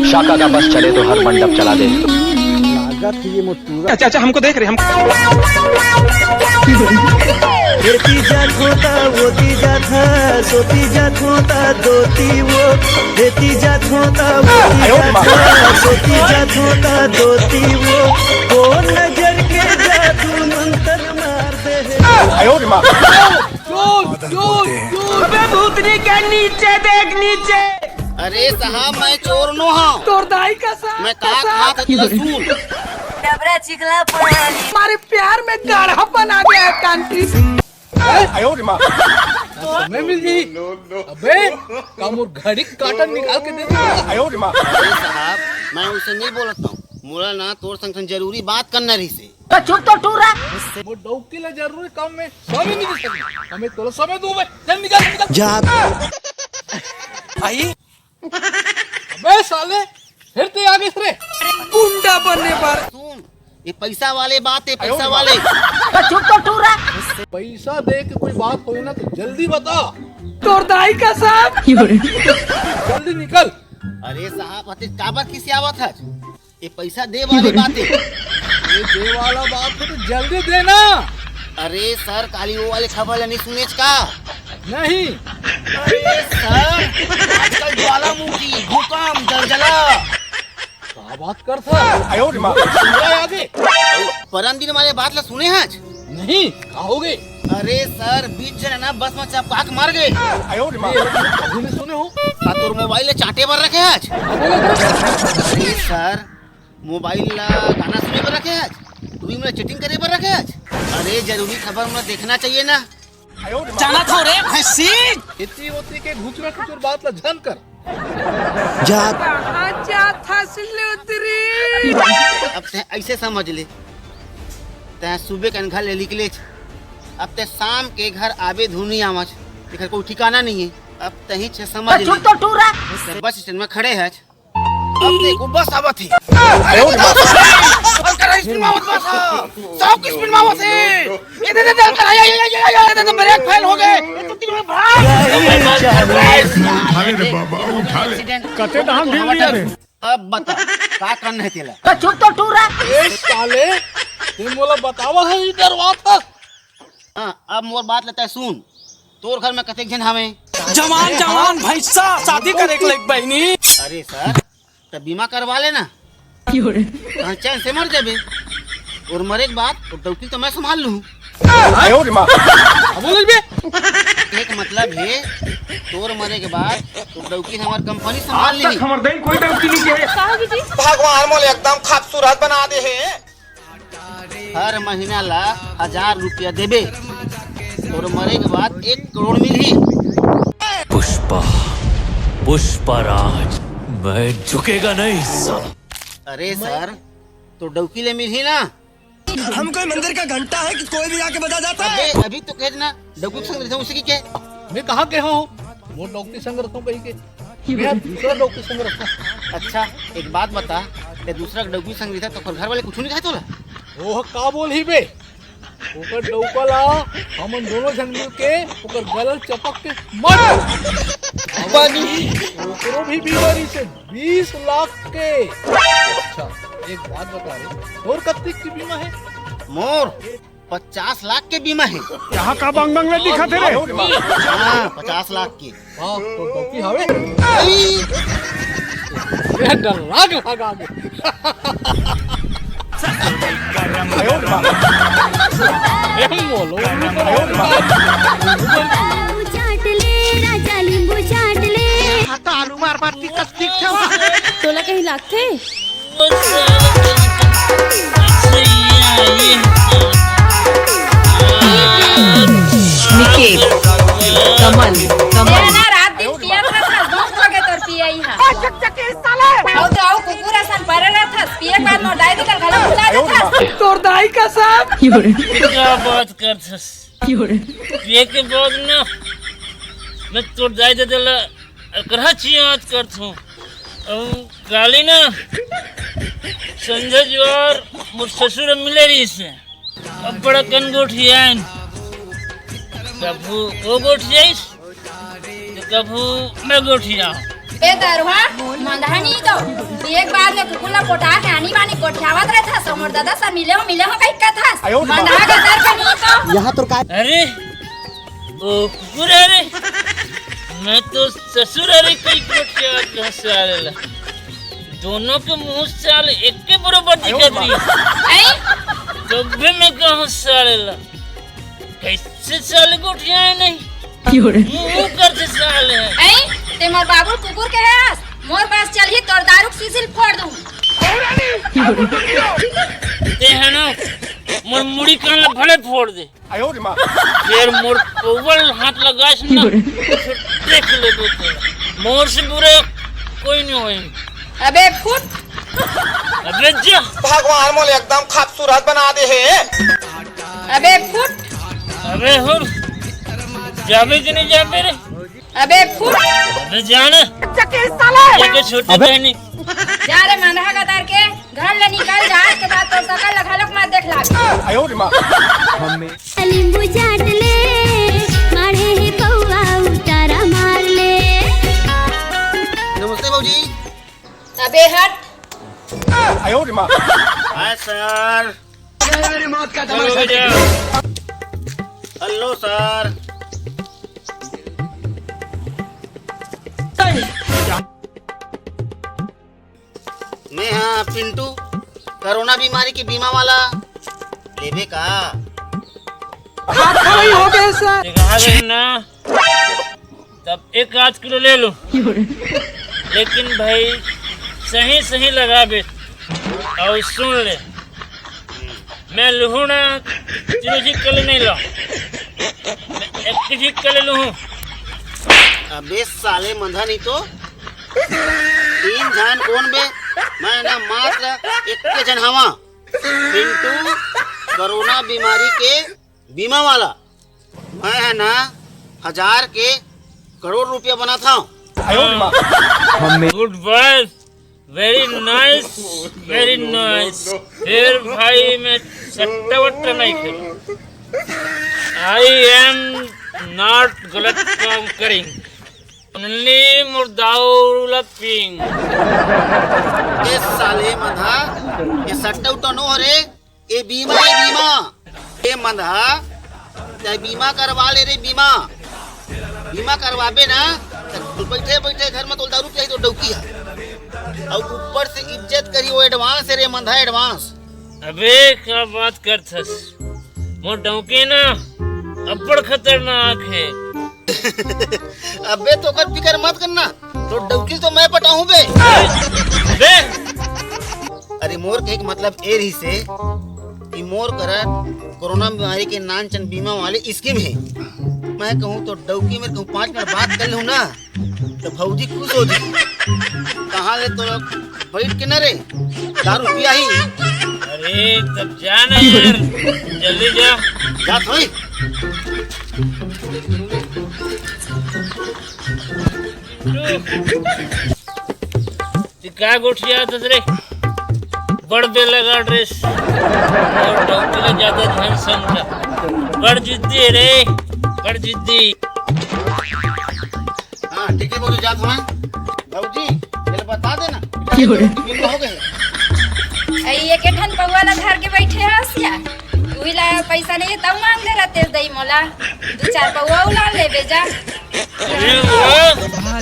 शाका का बस चले तो हर मंडप चला दे। अच्छा हमको देख रहे हम। हेती जात होता वोती जात है, सोती जात होता दोती वो, हेती जात होता वोती जात है, सोती जात होता दोती वो, वो नजर के जादू मंतर मार दे। अबे भूतनी के नीचे देख नीचे। अरे साहब मैं चोर नो हूँ। तोर दाई का साहब मैं कहा था सुन। डबरा चिकला पानी हमारे प्यार में गाढ़ापन आ गया है कांटी। समय मिल गई। अबे कामुर घड़ी काटन निकाल के दे। अरे साहब मैं उसे नहीं बोलता हूँ। मोला ना तोर संग जरूरी बात करना रही से। तो चुप तो टूरा वो डौकी ला जरूरी काम में समय नहीं दे सकती। हमें तो समय दूँ चल निकाल निकाल। जात आई अबे साले फिर ते आगे रे गुंडा बनने पर। सुन ये पैसा वाले बात है, पैसा वाले। तो चुप तो टूरा पैसा दे के कोई बात हो ना तो जल्दी बता। तोर दाई का साहब जल्दी निकल। अरे साहब अति काबर किसी आवत है। ये पैसा दे वाली बात है। ये दे वाला बात है तो जल्दी देना। अरे सर काली वो वाले खबर नहीं सुने का। नहीं अरे सर आजकल ज्वालामुखी भूकंप जलजला क्या बात कर था आगे परम दिन वाले बात ला सुने हैं। नहीं कहोगे। अरे सर बीच जन ना बस में चपका के मार गए। कभी नहीं सुने हो। तोर मोबाइल ले चाटे पर रखे आज। अरे सर मोबाइल ला गाना सुने पर रखे आज। तू भी मेरा चैटिंग करे पर रखे आज। अरे जरूरी खबर में देखना चाहिए ना। जाना था रे भैंसी इतनी उतनी के घुचर घुचर बात ला झन कर। जात अब ते ऐसे समझ ले ते सुबह के घर ले निकले अब ते शाम के घर आवे धुनी आवाज देखर कोई ठिकाना नहीं है। अब तही से समझ ले चुप तो टूरा बस स्टैंड में खड़े हैं। अब देखो बस आवत है। ब्रेक फेल हो गए। अब बता क्या करना है तेला। तो चुप तो टूरा साले तुम बोला बतावा है इधर वापस। हाँ अब मोर बात लेता है सुन। तोर घर में कतेक जन हमें जवान जवान भैंसा शादी करे के लायक बहनी। अरे सर तब बीमा करवा लेना चैन से मर जाबे और मरे के बाद तो डॉक्टर तो मैं संभाल लूँ। एक मतलब है तोर मरे के बाद तो डॉक्टर हमारी कंपनी संभाल ली। भगवान मोले एकदम खूबसूरत बना दे है। हर महीना ला 1000 रुपया देबे और मरे के बाद 1 करोड़ मिली। पुष्पा पुष्पराज मैं झुकेगा नहीं। अरे सर तो डौकी ले मिली ना। हम कोई मंदिर का घंटा है कि कोई भी आके बजा जाता है। अभी तो कह ना डौकी संग रहता हूँ उसी की क्या। मैं कहाँ के हूँ वो डॉक्टर संग रखता हूँ कहीं के मैं दूसरा डॉक्टर संग रखता हूँ। अच्छा एक बात बता ते दूसरा डौकी संग रहता तो घर वाले कुछ नहीं खाए तोला। ओह का बोल ही बे ओकर डौकला हमन दोनों जन मिल के ओकर गलल चपक के मर ओकरो भी बीमारी से 20 लाख के। अच्छा एक बात बता रहे और कितने की बीमा है। मोर 50 लाख के बीमा है। यहाँ का बंग बंग में दिखा थे रे। हाँ 50 लाख की। हाँ तो डौकी हवे ये डर लाग लगा के आलू मार मार तोला कहीं लागते निकेत कमल कमल ना रात दिन पिया था दोस्त लगे तोर पिया ही हां चकचके साले और तो आओ कुकुरा सन पर रहा था पिया बाद नो डाई निकल गला बुला देता तोर दाई का साहब क्या बात करथस ये के बाद ना मैं तोर दाई दे देला करहा चियात करथूं गाली ना संजय जोर मोर ससुर मिले रही से अब बड़ा कनगोठियान कभू वो गोठियाइस तो कभू मैं गोठिया ए दरवा मंधानी तो एक बार में कुकुला पोटा के आनी बानी कोठियावत रहे था समर दादा से मिले हो कहीं का था मंधा के दर पे नहीं तो यहाँ तो का अरे ओ कुकुर अरे मैं तो ससुर अरे कई कोठिया कहाँ से आलेला दोनों के मुंह से आले एक के बराबर दिखत रही तो भी मैं कहाँ से आलेला कैसे साले गोठिया है नहीं मुंह कर से साले है ते मोर बाबू कुकुर के हस मोर पास चलिए तोर दारू की सील फोड़ दूं ते है ना मोर मुड़ी कान ला भले फोड़ दे फिर मोर ओवल हाथ लगास ना देख ले दो मोर से बुरा कोई नहीं होई अबे फुट अबे जा भगवान मोल एकदम खूबसूरत बना दे है अबे फुट अबे हो जाबे कि नहीं जाबे रे अबे फुट अबे जाना ये के छोटे बहनी जा रे मंधा का तार के घर ले निकल जा के बाद तो सकल लखलक मत देख लाग नींबू चाट ले मारे ही कौवा उतारा मार ले। नमस्ते बाबूजी। अबे हट हाय सर। Hello sir. मैं हाँ पिंटू कोरोना बीमारी की बीमा वाला लेबे का दिखा ना तब 1 किलो ले लो लेकिन भाई सही सही लगा बे और सुन ले मैं लूँ ना चीज़ कल नहीं लो मैं एक चीज़ कल लूँ अबे साले मंधा नहीं तो 3 जान कौन बे मैं ना मात्र एक के जन हवा पिंटू कोरोना बीमारी के बीमा वाला मैं है ना 1000 के करोड़ रुपया बना था। गुड बाय वेरी नाइस फिर भाई मैं सट्टा वट्टा नहीं खेलूं आई एम नॉट गलत काम करेंगे ओनली मुर्दाउलपिंग ये साले मंधा ये सट्टा उट्टा नो रे ये बीमा ये मंधा चाहे बीमा करवा ले रे बीमा करवाबे ना तो बैठे बैठे घर में तो दारू पिया तो डौकी है और ऊपर से इज्जत करी वो एडवांस रे मंधा एडवांस। अबे क्या बात करथस मोर डौकी ना अब्बड़ खतरनाक है अबे तो कर फिकर मत करना तो डौकी तो मैं पटाऊं बे। अरे मोर के एक मतलब ए रही से कि मोर कर कोरोना बीमारी के नान चंद बीमा वाले स्कीम है मैं कहूँ तो डौकी में कहूँ 5 मिनट बात कर लूँ ना तो भौजी खुश हो जाए कहाँ ले तो बैठ के न रे दारू पिया ही अरे तब जाना यार जल्दी जा थोड़ी क्या गोठिया रे बड़ बे लगा ड्रेस और डॉक्टर का ज्यादा ध्यान समझा बड़ जिद्दी रे बड़ जिद्दी। हाँ ठीक है बोलो जात मैं बाबूजी चल बता देना हो गए ये के ठन पौवा ला घर के बैठे हसिया उही ला पैसा नहीं तब मांग ले रहते दई मोला 2-4 पौवा उला ले बेजा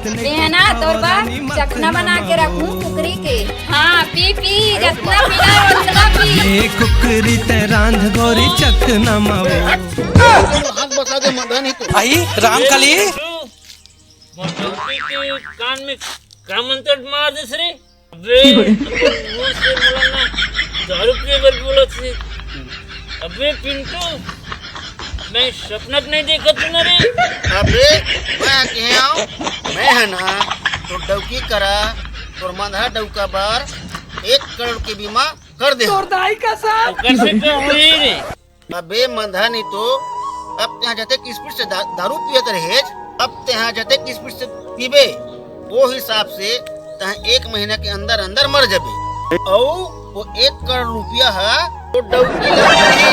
बेहना तोर बा चखना बना के रखूं कुकरी के हाँ पी जितना पीना उतना पी ये कुकरी ते रांध गोरी चखना मावे हाथ बता दे मंदा नहीं तो आई राम कली मोटोपी के कान में का मंत्र मार दे रे अबे मुंह से बोलना दारू पिए बर बोलत से अबे पिंटू मैं सपना नहीं देखा तू ना रे अबे मैं कहे आओ मैं है ना तो डौकी करा तो मंधा डौका बार 1 करोड़ की बीमा कर दे कैसे क्या हुई रे अबे मंधा नहीं तो अब यहाँ जाते किस स्पीड से दारू पियत रहे अब यहाँ जाते किस स्पीड से पीबे वो हिसाब से तहाँ 1 महीना के अंदर अंदर मर जाबे और वो 1 करोड़ रुपया है तो डौकी लगी